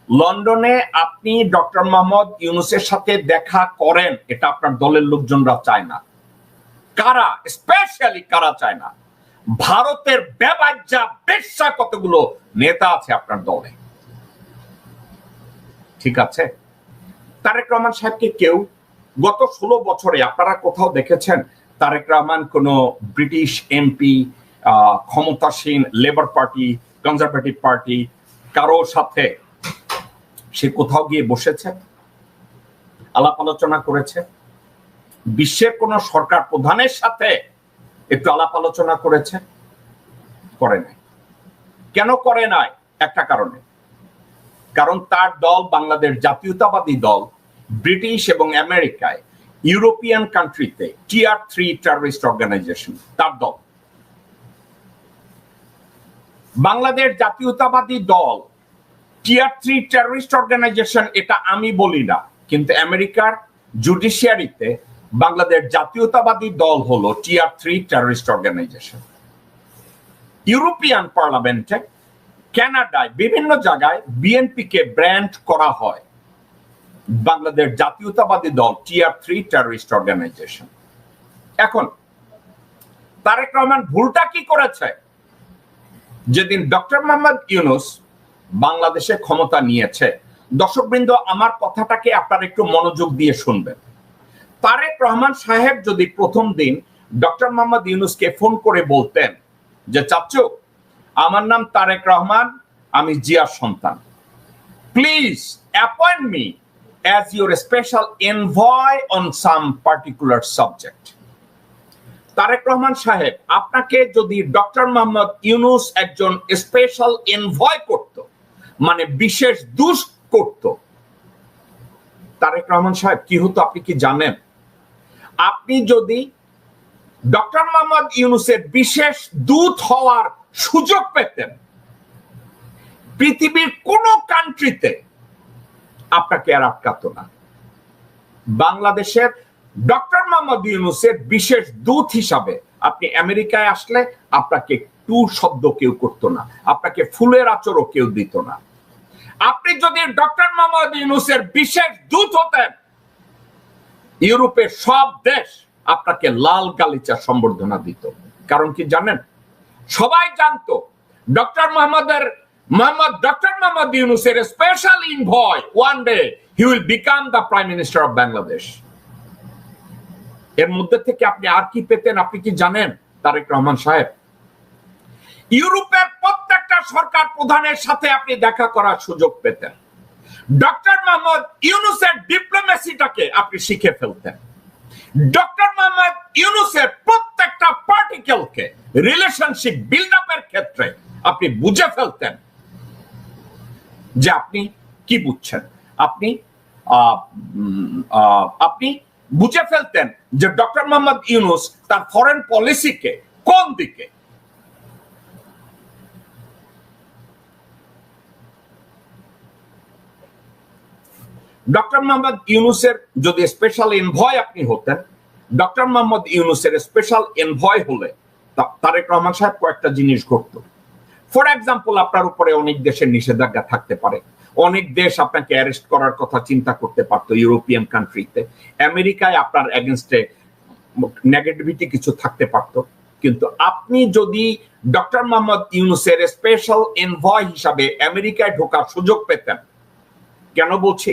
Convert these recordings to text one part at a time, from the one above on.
লন্ডনে আপনি ডক্টর মোহাম্মদ ইউনূসের সাথে দেখা করেন, এটা আপনার দলের লোকজনরা চায় না। কারা স্পেশালি কারা চায় না? ভারতের বেবাজ্জা বেশ্যা কতগুলো নেতা আছে আপনার দলে, ঠিক আছে? তারেক রহমান সাহেবকে কেউ গত 16 বছরে আপনারা কোথাও দেখেছেন তারেক রহমান কোন ব্রিটিশ এমপি, ক্ষমতাসীন লেবার পার্টি, কনজারভেটিভ পার্টি কারো সাথে সে কোথাও গিয়ে বসেছে, আলাপ আলোচনা করেছে? বিশ্বের কোন সরকার প্রধানের সাথে একটু আলাপ আলোচনা করেছে? করে নাই। কেন করে নাই? একটা কারণে, কারণ তার দল বাংলাদেশ জাতীয়তাবাদী দল ব্রিটিশ এবং আমেরিকায় ইউরোপিয়ান কান্ট্রিতে টিয়ার 3 টেররিস্ট অর্গানাইজেশন তার দল। বাংলাদেশ জাতীয়তাবাদী দল টিয়ার 3 টেররিস্ট অর্গানাইজেশন এটা আমি বলি না, কিন্তু আমেরিকার জুডিশিয়ারিতে বাংলাদেশ জাতীয়তাবাদী দল হলো টিয়ার 3 টেররিস্ট অর্গানাইজেশন। ইউরোপিয়ান পার্লামেন্টে, কানাডায়, বিভিন্ন জায়গায় বিএনপি কে ব্র্যান্ড করা হয় বাংলাদেশ জাতীয়তাবাদী দল টিয়ার 3 টেররিস্ট অর্গানাইজেশন। এখন তারেক রহমান ভুলটা কি করেছে? যেদিন ডক্টর মোহাম্মদ ইউনূস বাংলাদেশে ক্ষমতা নিয়েছে, দর্শকবৃন্দ আমার কথাটাকে আপনারা একটু মনোযোগ দিয়ে শুনবেন। তারেক রহমান সাহেব যদি প্রথম দিন ডক্টর মোহাম্মদ ইউনূসকে ফোন করে বলতেন যে চাচু আমার নাম তারেক রহমান, আমি জিয়ার সন্তান, please appoint me as your special envoy on some particular subject. Tarique Rahman সাহেব আপনাকে যদি ডক্টর মোহাম্মদ ইউনূস একজন স্পেশাল এনভয় করত, মানে বিশেষ দূত করত, তারেক রহমান সাহেব কি হতো আপনি কি জানেন? আপনি যদি ডক্টর মোহাম্মদ ইউনূসের বিশেষ দূত হওয়ার সুযোগ পেতেন, পৃথিবীর কোন কান্ট্রিতে আপনাকে আর আটকাতো না। বাংলাদেশের ডক্টর মোহাম্মদ ইউনূসের বিশেষ দূত হিসাবে আপনি আমেরিকায় আসলে আপনাকে টু শব্দ কেউ করতো না, আপনাকে ফুলের আচরও কেউ দিত না। আপনি যদি ডক্টর মোহাম্মদ ইউনূসের বিশেষ দূত হতেন, ইউরোপের সব দেশ আপনাকে লাল গালিচা সম্বর্ধনা দিত। কারণ কি জানেন? সবাই জানতো ডক্টর মোহাম্মদ ইউনূসের special envoy, one day he will become the prime minister of Bangladesh. এর মধ্যে থেকে আপনি আর কি পেতেন আপনি কি জানেন তারেক রহমান সাহেব? ইউরোপের প্রত্যেকটা সরকার প্রধানের সাথে আপনি দেখা করার সুযোগ পেতেন। ডক্টর মোহাম্মদ ইউনূসের ডিপ্লোমেসিটাকে আপনি শিখে ফেলতেন। ডক্টর মোহাম্মদ ইউনূসের প্রত্যেকটা পার্টিকেলকে রিলেশনশিপ বিল্ড আপের ক্ষেত্রে আপনি বুঝে ফেলতেন যে আপনি কি বুঝছেন। আপনি বুঝে ফেলতেন যে ডক্টর মোহাম্মদ ইউনূস তার ফরেন পলিসিকে কোন দিকে, ডক্টর মোহাম্মদ ইউনূসের যদি স্পেশাল এনভয় আপনি হতেন, ডক্টর মোহাম্মদ ইউনূসের স্পেশাল এনভয় হলে তারেক রহমান সাহেব কয়েকটা জিনিস ঘটতো। ফর এক্সাম্পল, আপনার উপরে অনেক দেশের নিষেধাজ্ঞা থাকতে পারে, অনেক দেশ আপনাকে অ্যারেস্ট করার কথা চিন্তা করতে পারতো ইউরোপিয়ান কান্ট্রিতে, আমেরিকায় আপনার এগেনস্টে নেগেটিভিটি কিছু থাকতে পারতো। কিন্তু আপনি যদি ডক্টর মোহাম্মদ ইউনূসের স্পেশাল এনভয় হিসাবে আমেরিকায় ঢোকার সুযোগ পেতেন, কেন বলছি,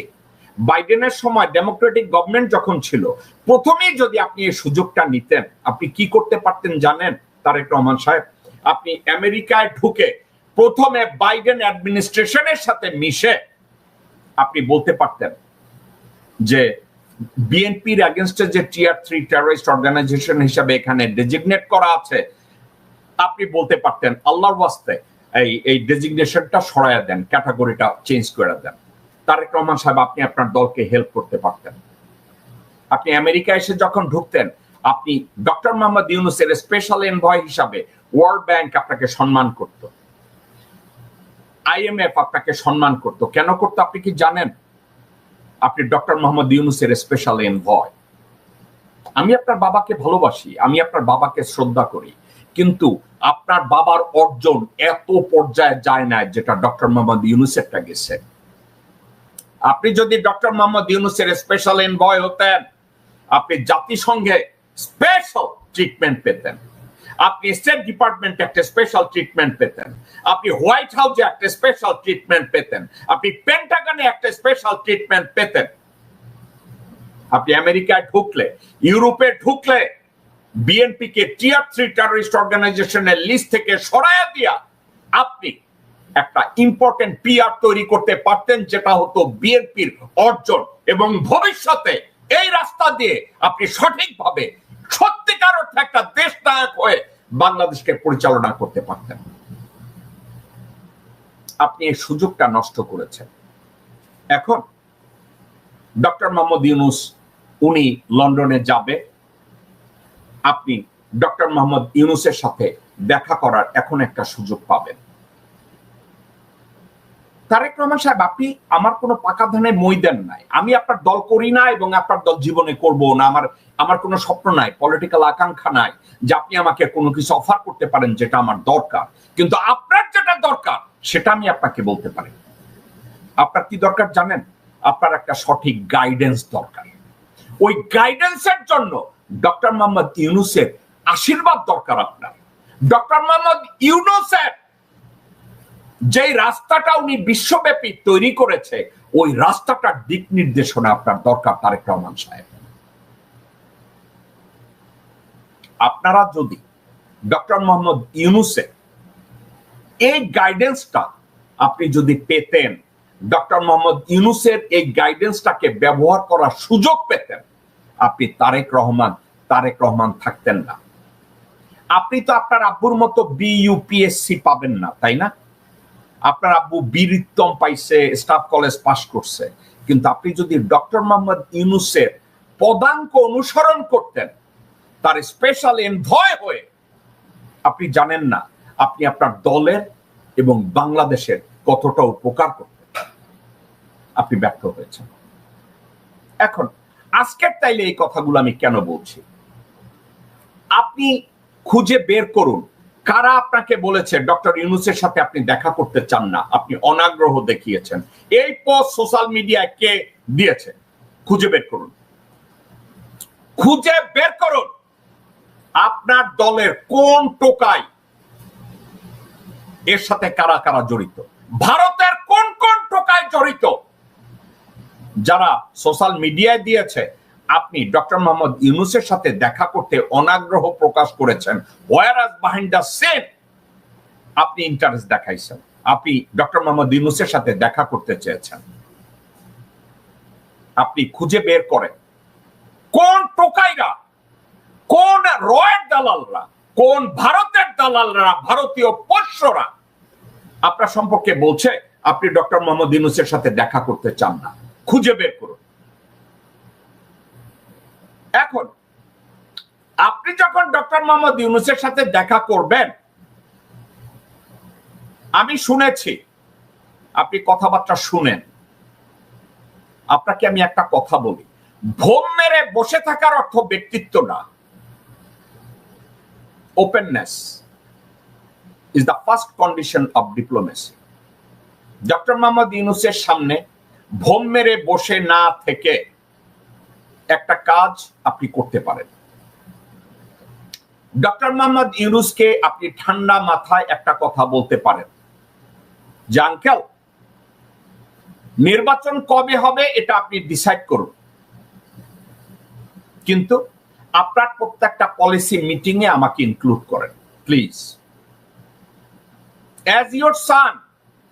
বাইডেনের সময় ডেমোক্রেটিক গভর্নমেন্ট যখন ছিল, প্রথমেই যদি আপনি এই সুযোগটা নিতেন, আপনি কি করতে পারতেন জানেন তারেক রহমান সাহেব? আপনি আমেরিকায় ঢুকে প্রথমে বাইডেন অ্যাডমিনিস্ট্রেশনের সাথে মিশে আপনি বলতে পারতেন যে বিএনপির এগেনস্টে যে টিয়ার 3 টেররিস্ট অর্গানাইজেশন হিসাবে এখানে ডেজিগনেট করা আছে, আপনি বলতে পারতেন আল্লাহর ওয়াস্তে এই ডেজিগনেশনটা সরাইয়া দেন, ক্যাটাগরিটা চেঞ্জ করে দেন। তারেক রহমান সাহেব আপনি আপনার দলকে হেল্প করতে পারতেন। আপনি আমেরিকা এসে যখন ঢুকতেন, আপনি ডক্টর মোহাম্মদ ইউনূসের স্পেশাল এনভয় হিসাবে ওয়ার্ল্ড ব্যাংক আপনাকে সম্মান করত, আইএমএফ আপনাকে সম্মান করত। কেন করতো আপনি কি জানেন? আপনি ডক্টর মোহাম্মদ ইউনূসের স্পেশাল এনভয়। আমি আপনার বাবাকে ভালোবাসি, আমি আপনার বাবাকে শ্রদ্ধা করি, কিন্তু আপনার বাবার অর্জন এত পর্যায়ে যায় না যেটা ডক্টর মোহাম্মদ ইউনূসেরটা গেছে। আপনি যদি ডক্টর মোহাম্মদ ইউনূসের স্পেশাল এনভয় হতেন, আপনি জাতিসংঘে স্পেশাল ট্রিটমেন্ট পেতেন, আপনি স্টেট ডিপার্টমেন্টে একটা স্পেশাল ট্রিটমেন্ট পেতেন, আপনি হোয়াইট হাউসে একটা স্পেশাল ট্রিটমেন্ট পেতেন, আপনি পেন্টাগনে একটা স্পেশাল ট্রিটমেন্ট পেতেন। আপনি আমেরিকায় ঢুকলে, ইউরোপে ঢুকলে বিএনপি কে টিয়ার 3 টেররিস্ট অর্গানাইজেশনের লিস্ট থেকে সরাইয়া দিয়া আপনি একটা ইম্পর্টেন্ট পিআর তৈরি করতে পারতেন, যেটা হতো বিএনপির অর্জন, এবং ভবিষ্যতে এই রাস্তা দিয়ে আপনি সঠিকভাবে সত্যিকার অর্থে একটা দেশ নায়ক হয়ে বাংলাদেশকে পরিচালনা করতে পারতেন। আপনি এই সুযোগটা নষ্ট করেছেন। এখন ডক্টর মোহাম্মদ ইউনূস উনি লন্ডনে যাবে, আপনি ডক্টর মোহাম্মদ ইউনূসের সাথে দেখা করার এখন একটা সুযোগ পাবেন। তারেক রহমান সাহেব, আপনি আমার কোনো পাকা ধানে মই দেন নাই, আমি আপনার দল করি না এবং আপনার দল জীবনে করবো না, আমার কোনো স্বপ্ন নাই, পলিটিক্যাল আকাঙ্ক্ষা নাই যে আপনি আমাকে কোনো কিছু অফার করতে পারেন যেটা আমার দরকার, কিন্তু আপনার যেটা দরকার সেটা আমি আপনাকে বলতে পারি। আপনার কি দরকার জানেন? আপনার একটা সঠিক গাইডেন্স দরকার। ওই গাইডেন্সের জন্য ডক্টর মোহাম্মদ ইউনূসের আশীর্বাদ দরকার আপনার। ডক্টর মোহাম্মদ ইউনূসের যে রাস্তাটা উনি বিশ্বব্যাপী তৈরি করেছে, ওই রাস্তাটার দিক নির্দেশনা আপনার দরকার তারেক রহমান সাহেব। আপনারা যদি ডক্টর মোহাম্মদ ইউনূসের এই গাইডেন্সটা আপনি যদি পেতেন, ডক্টর মোহাম্মদ ইউনূসের এই গাইডেন্সটাকে ব্যবহার করার সুযোগ পেতেন, আপনি তারেক রহমান থাকতেন না। আপনি তো আপনার আব্বুর মতো বিইউপিএসসি পাবেন না, তাই না? আপনার আব্বু বীরিত্তম পাইছে, স্টাফ কলেজ পাস করছে, কিন্তু আপনি যদি ডক্টর মোহাম্মদ ইউনূসের পদাঙ্ক অনুসরণ করতেন, তার স্পেশাল এনভয় হয়ে, আপনি জানেন না আপনি আপনার দলের এবং বাংলাদেশের কতটা উপকার করতেন। আপনি ব্যর্থ হয়েছেন। এখন আজকের তাইলে এই কথাগুলো আমি কেন বলছি, আপনি খুঁজে বের করুন কারা আপনাকে বলেছে ডক্টর ইউনূসের সাথে আপনি দেখা করতে চান না, আপনি অনাগ্রহ দেখিয়েছেন। এই পোস্ট সোশ্যাল মিডিয়ায় কে দিয়েছে? খুঁজে বের করুন, খুঁজে বের করুন আপনার দলের কোন টোকাই এর সাথে কারা কারা জড়িত, ভারতের কোন কোন টোকায় জড়িত, যারা সোশ্যাল মিডিয়ায় দিয়েছে আপনি ডক্টর মোহাম্মদ ইউনূসের সাথে দেখা করতে অনাগ্রহ প্রকাশ করেছেন, whereas behind the scene আপনি ইন্টারেস্ট দেখাইছেন, আপনি ডক্টর মোহাম্মদ ইউনূসের সাথে দেখা করতে চেয়েছেন। আপনি খুঁজে বের করেন কোন টোকাইরা, কোন রয়ের দালালরা, কোন ভারতের দালালরা, ভারতীয় পোষ্যরা আপনার সম্পর্কে বলছে আপনি ডক্টর মোহাম্মদ ইউনূসের সাথে দেখা করতে চান না। খুঁজে বের করুন। এখন আপনি যখন ডক্টর মোহাম্মদ ইউনূসের সাথে দেখা করবেন, আমি শুনেছি আপনি কথাবার্তা শুনেন, আপনাকে আমি একটা কথা বলি, ভোম মেরে বসে থাকার অর্থ ব্যক্তিত্ব না। Openness is the first condition of diplomacy. Doctor Mohammad ইউনূসের সামনে ভোম মেরে বসে না থেকে একটা কাজ আপনি করতে পারেন। ডক্টর মোহাম্মদ ইউনূসকে আপনি ঠান্ডা মাথায় একটা কথা বলতে পারেন যে আঙ্কেল, নির্বাচন কবে হবে এটা আপনি ডিসাইড করুন, কিন্তু আপনার প্রত্যেকটা পলিসি মিটিং এ আমাকে ইনক্লুড করেন প্লিজ। অ্যাজ ইওর সান,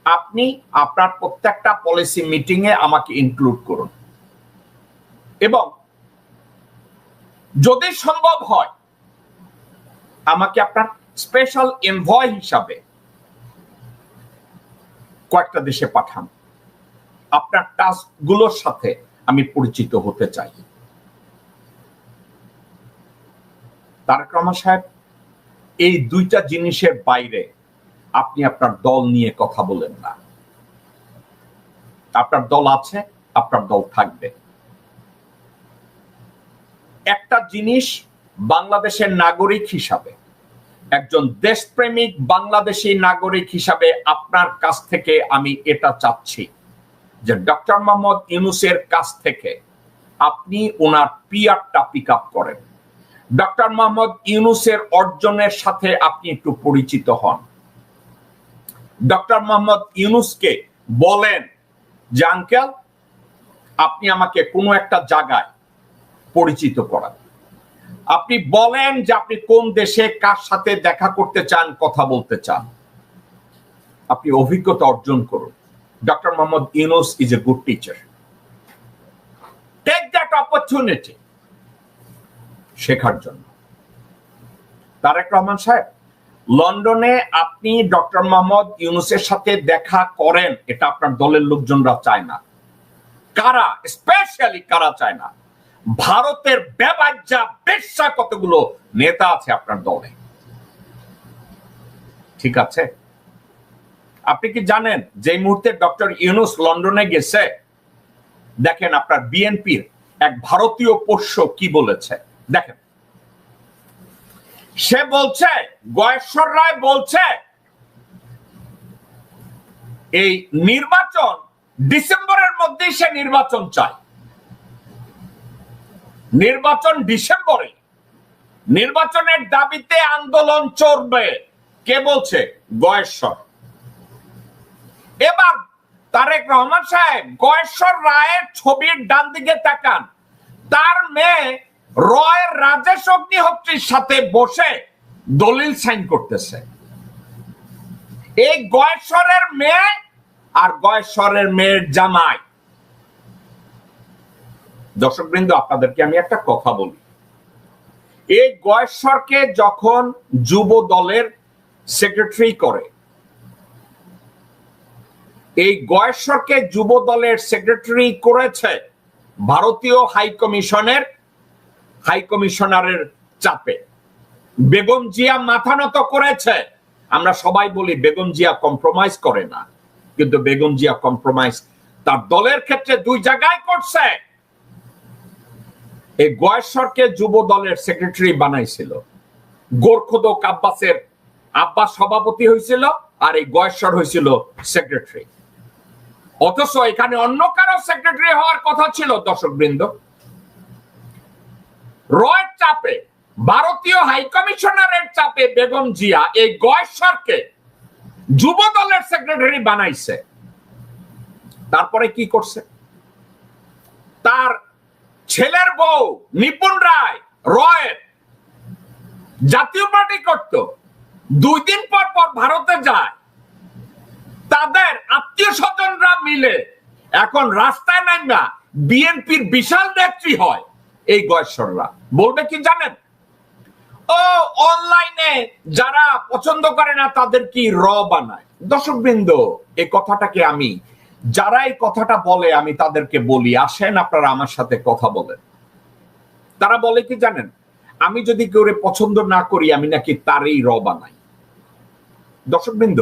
আপনি আপনার প্রত্যেকটা পলিসি মিটিং এ আমাকে ইনক্লুড করুন, এবং যদি সম্ভব হয় আমাকে আপনার স্পেশাল এনভয় হিসাবে কয়েকটা দেশে পাঠান। আপনার টাস্কগুলোর সাথে আমি পরিচিত হতে চাই। তারেক রহমান সাহেব, এই দুইটা জিনিসের বাইরে আপনি আপনার দল নিয়ে কথা বলেন না। আপনার দল আছে, আপনার দল থাকবে। একটা জিনিস বাংলাদেশের নাগরিক হিসাবে, একজন দেশপ্রেমিক বাংলাদেশী নাগরিক হিসাবে আপনার কাছ থেকে আমি এটা চাচ্ছি, যে ডক্টর মোহাম্মদ ইউনূসের কাছ থেকে আপনি ওনার পিআরটা পিক আপ করেন, ডক্টর মোহাম্মদ ইউনূসের অর্জনের সাথে আপনি একটু পরিচিত হন, ডক্টর মোহাম্মদ ইউনূসকে বলেন যে আঙ্কেল আপনি আমাকে কোনো একটা জায়গায় পরিচিত করান, আপনি বলেন যে আপনি কোন দেশে কার সাথে দেখা করতে চান, কথা বলতে চান, আপনি অভিজ্ঞতা অর্জন করুন। Doctor Mohammad Yunus is a good teacher. Take that opportunity শেখার জন্য। তারেক রহমান সাহেব, লন্ডনে আপনি ডক্টর মোহাম্মদ ইউনূসের সাথে দেখা করেন, এটা আপনার দলের লোকজনরা চায় না। কারা, স্পেশালি কারা চায় না? ভারতের বেবাজ্জা বেশ্যা কতগুলো নেতা আছে আপনার দলে, ঠিক আছে? আপনি কি জানেন যে মুহূর্তে ডক্টর ইউনূস লন্ডনে গেছে, দেখেন আপনার বিএনপির এক ভারতীয় পোষ্য কি বলেছে, দেখেন। সে বলছে, গয়েশ্বর রায় বলছে এই নির্বাচন ডিসেম্বরের মধ্যেই সে নির্বাচন চায়, নির্বাচন ডিসেম্বরে, নির্বাচনের দাবিতে আন্দোলন চলবে। কে বলছে? গয়েশ্বর। এবার তারেক রহমান সাহেব গয়েশ্বর রায়ের ছবির ডান দিকে তাকান, তার মেয়ে রয় রাজেশ অগ্নিহোত্রীর সাথে বসে দলিল সাইন করতেছে। এই গয়েশ্বরের মেয়ে আর গয়েশ্বরের মেয়ের জামাই। দর্শকবৃন্দ, আপনাদেরকে আমি একটা কথা বলি, এই গয়েশ্বরকে যখন যুব দলের সেক্রেটারি করে, এই গয়েশ্বরকে যুব দলের সেক্রেটারি করেছে ভারতীয় হাইকমিশনারের চাপে। বেগম জিয়া মাথা নত করেছে। আমরা সবাই বলি বেগম জিয়া কম্প্রোমাইজ করে না, কিন্তু বেগম জিয়া কম্প্রোমাইজ তার দলের ক্ষেত্রে দুই জায়গায় করছে। এই গয়েশ্বরকে যুব দলের সেক্রেটারি বানাইছিল, গোরখোদক আব্বাস সভাপতি হয়েছিল, আর এই গয়েশ্বর হয়েছিল সেক্রেটারি। অথচ এখানে অন্য কারো সেক্রেটারি হওয়ার কথা ছিল। দর্শকবৃন্দ, রয়ের চাপে, ভারতীয় হাইকমিশনারের চাপে বেগম জিয়া এই গয়েশ্বরকে যুব দলের সেক্রেটারি বানাইছে। তারপরে কি করছে? তার ছেলের বউ নিপুণ রায় রয়ের জাতীয় পার্টি করত, 2 দিন পর পর ভারতে যায়, তাদের আত্মীয় স্বজনরা মিলে এখন রাস্তায় নাইমা বিএনপির বিশাল নেত্রী হয় এই গয়েশ্বররা। বলবে কি জানেন? ও অনলাইনে যারা পছন্দ করে না তাদের কি বানায়। দর্শকবৃন্দ, এই কথাটাকে আমি, যারা এই কথাটা বলে আমি তাদেরকে বলি, আসেন আপনারা আমার সাথে কথা বলেন। তারা বলে কি জানেন? আমি যদি কেউ পছন্দ না করি আমি নাকি তারই বানাই। দর্শকবৃন্দ,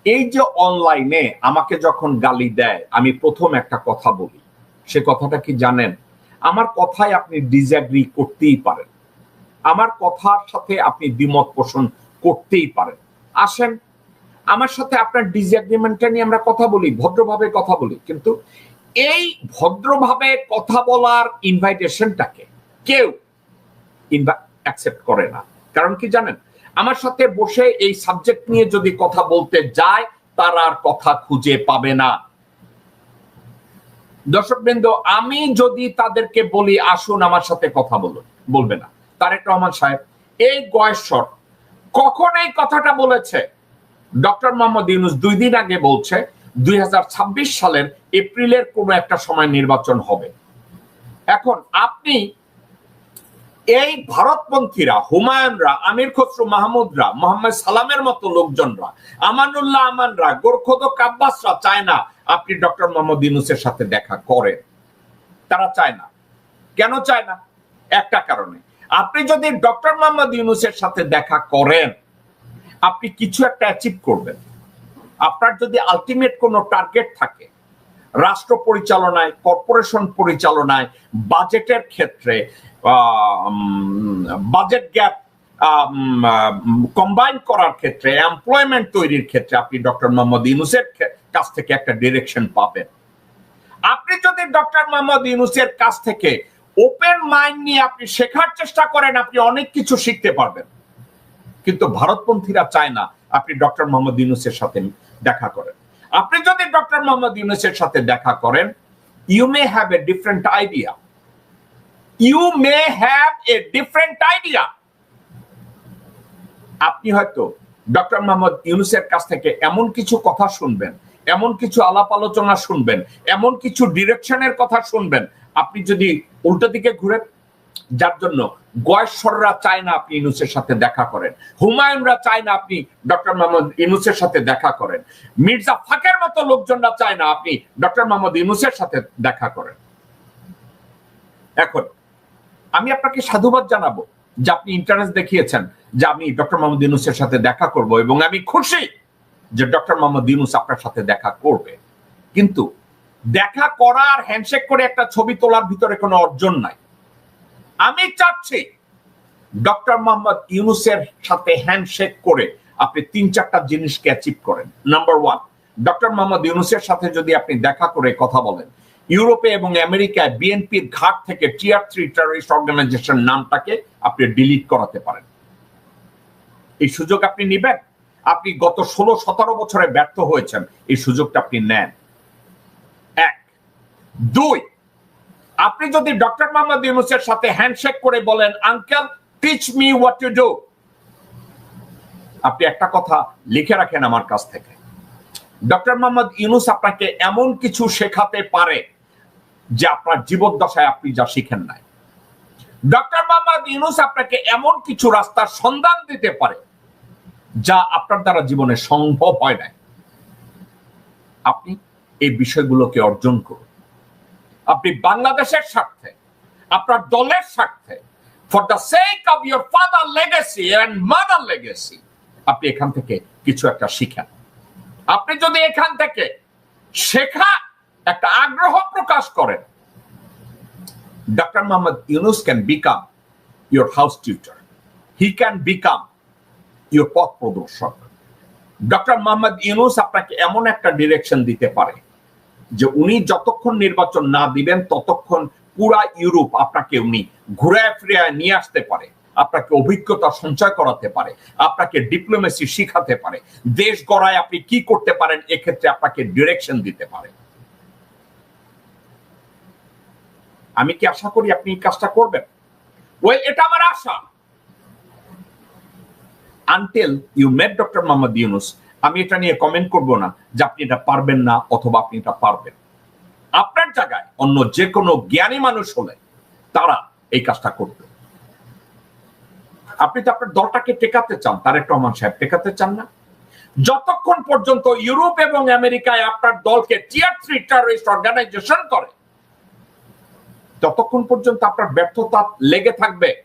এই যে অনলাইনে আমাকে যখন গালি দেয়, আমি প্রথম একটা কথা বলি, সে কথাটা কি জানেন? আমার কথায় আপনি ডিসএগ্রি করতেই পারেন, আমার কথার সাথে আপনি দ্বিমত পোষণ করতেই পারেন। আসেন আমার সাথে আপনার ডিসএগ্রিমেন্টটা নিয়ে আমরা কথা বলি, ভদ্রভাবে কথা বলি। কিন্তু এই ভদ্রভাবে কথা বলার ইনভাইটেশনটাকে কেউ অ্যাকসেপ্ট করে না। কারণ কি জানেন? আমার সাথে বসে এই সাবজেক্ট নিয়ে যদি কথা বলতে যায়, তারা আর কথা খুঁজে পাবে না। দর্শকবৃন্দ, আমি যদি তাদেরকে বলি আসুন আমার সাথে কথা বলুন, বলবে না। তারেক রহমান সাহেব, এই গয়েশ্বর কখন এই কথাটা বলেছে? ডক্টর মোহাম্মদ ইউনূস 2 দিন আগে বলছে 2026 সালের এপ্রিলের কোনো একটা সময় নির্বাচন হবে। এখন আপনি এই ভারতপন্থীরা, হুমায়ুনরা, আমির খসরু মাহমুদরা, মোহাম্মদ সালামের মতো লোকজনরা, আমানুল্লাহ আমানরা, গোরখোদক আব্বাসরা চায় না আপনি ডক্টর মোহাম্মদ ইউনূসের সাথে দেখা করেন। তারা চায় না। কেন চায় না? একটা কারণে, আপনি যদি ডক্টর মোহাম্মদ ইউনূসের সাথে দেখা করেন, আপনি কিছু একটা অ্যাচিভ করবেন। আপনার যদি আলটিমেট কোনো টার্গেট থাকে, রাষ্ট্র পরিচালনায়, কর্পোরেশন পরিচালনায়, বাজেটের ক্ষেত্রে, বাজেট গ্যাপ কম্বাইন করার ক্ষেত্রে, এমপ্লয়মেন্ট তৈরির ক্ষেত্রে আপনি ডক্টর মোহাম্মদ ইউনূসের কাছ থেকে একটা ডিরেকশন পাবেন। ডক্টর মোহাম্মদ ইউনূসের কাছ থেকে ওপেন মাইন্ড নিয়ে আপনি শেখার চেষ্টা করেন, আপনি অনেক কিছু শিখতে পারবেন। কিন্তু ভারতপন্থীরা চায় না আপনি ডক্টর মোহাম্মদ ইউনূসের সাথে দেখা করেন। আপনি যদি ডক্টর মোহাম্মদ ইউনূসের সাথে দেখা করেন, you may have a different idea. You may have a different idea. আপনি হয়তো ডক্টর মোহাম্মদ ইউনূসের কাছ থেকে এমন কিছু কথা শুনবেন, এমন কিছু আলাপ আলোচনা শুনবেন, এমন কিছু ডিরেকশনের কথা শুনবেন, আপনি যদি উল্টো দিকে ঘুরে, যার জন্য গয়েশ্বররা চায় না আপনি ইউনূসের সাথে দেখা করেন, হুমায়ুনরা চায় না আপনি ডক্টর মোহাম্মদ ইউনূসের সাথে দেখা করেন, মির্জা ফাকের মতো লোকজনরা চায় না আপনি ডক্টর মোহাম্মদ ইউনূসের সাথে দেখা করেন। এখন আমি আপনাকে সাধুবাদ জানাবো যে আপনি ইন্টারেস্ট দেখিয়েছেন যে আমি ডক্টর মোহাম্মদ ইউনূসের সাথে দেখা করব, এবং আমি খুশি যে ডক্টর মোহাম্মদ ইউনূস আপনার সাথে দেখা করবে। কিন্তু দেখা করার হ্যান্ডশেক করে একটা ছবি তোলার ভিতরে কোনো অর্জন নাই। আমি চাচ্ছি ডক্টর মোহাম্মদ ইউনূসের সাথে হ্যান্ডশেক করে আপনি ৩-৪টা জিনিসকে অ্যাচিভ করেন। নাম্বার 1, ডক্টর মোহাম্মদ ইউনূসের সাথে যদি আপনি দেখা করে কথা বলেন, ইউরোপে এবং আমেরিকায় বিএনপির ঘাট থেকে টিয়ার 3 টেররিস্ট অর্গানাইজেশন নামটাকে আপনি ডিলিট করাতে পারেন। এই সুযোগ আপনি নেবেন? আপনি গত 16-17 বছরে ব্যর্থ হয়েছেন, এই সুযোগটা আপনি নেন। 1, 2, আপনি যদি ডক্টর মোহাম্মদ ইউনূসের সাথে হ্যান্ডশেক করে বলেন, uncle teach me what to do, আপনি একটা কথা লিখে রাখেন আমার কাছ থেকে, ডক্টর মোহাম্মদ ইউনূস আপনাকে এমন কিছু শেখাতে পারে যে আপনার জীবদ্দশায় আপনি যা শিখেন নাই। ডক্টর মোহাম্মদ ইউনূস আপনাকে এমন কিছু রাস্তার সন্ধান দিতে পারে যা আপনার দ্বারা জীবনে সম্ভব হয় না। আপনি এই বিষয়গুলোকে অর্জন করুন। আপনি বাংলাদেশের স্বার্থে, আপনার দলের স্বার্থে, for the sake of your father legacy and mother legacy, আপনি এখান থেকে কিছু একটা শিখেন। আপনি যদি এখান থেকে শেখা একটা আগ্রহ প্রকাশ করেন, doctor Mohammad Yunus can become your house tutor, he can become your পথ প্রদর্শক। ডক্টর মোহাম্মদ ইউনূস আপনাকে এমন একটা ডিরেকশন দিতে পারে যে উনি যতক্ষণ নির্বাচন না দিবেন ততক্ষণ পুরা ইউরোপ আপনাকে উনি ঘুরায় ফিরায় নিয়ে আসতে পারে, আপনাকে অভিজ্ঞতা সঞ্চয় করাতে পারে, আপনাকে ডিপ্লোমেসি শিখাতে পারে, দেশ গড়ায় আপনি কি করতে পারেন এক্ষেত্রে আপনাকে ডিরেকশন দিতে পারে। আমি কি আশা করি আপনি এই কাজটা করবেন? ওয়েল, এটা আমার আশা। Until you met doctor Mohammad Yunus, আমি এটা নিয়ে কমেন্ট করব না যে আপনি এটা পারবেন না অথবা আপনি এটা পারবেন। আপনার জায়গায় অন্য যে কোনো জ্ঞানী মানুষ হলে তারা এই কাজটা করবে। আপনি তো আপনার দলটাকে টেকাতে চান, তারেক রহমান সাহেব টেকাতে চান না। যতক্ষণ পর্যন্ত ইউরোপ এবং আমেরিকায় আপনার দলকে টিয়ার 3 টেররিস্ট অর্গানাইজেশন করে, ততক্ষণ পর্যন্ত আপনার ব্যর্থতা লেগে থাকবে।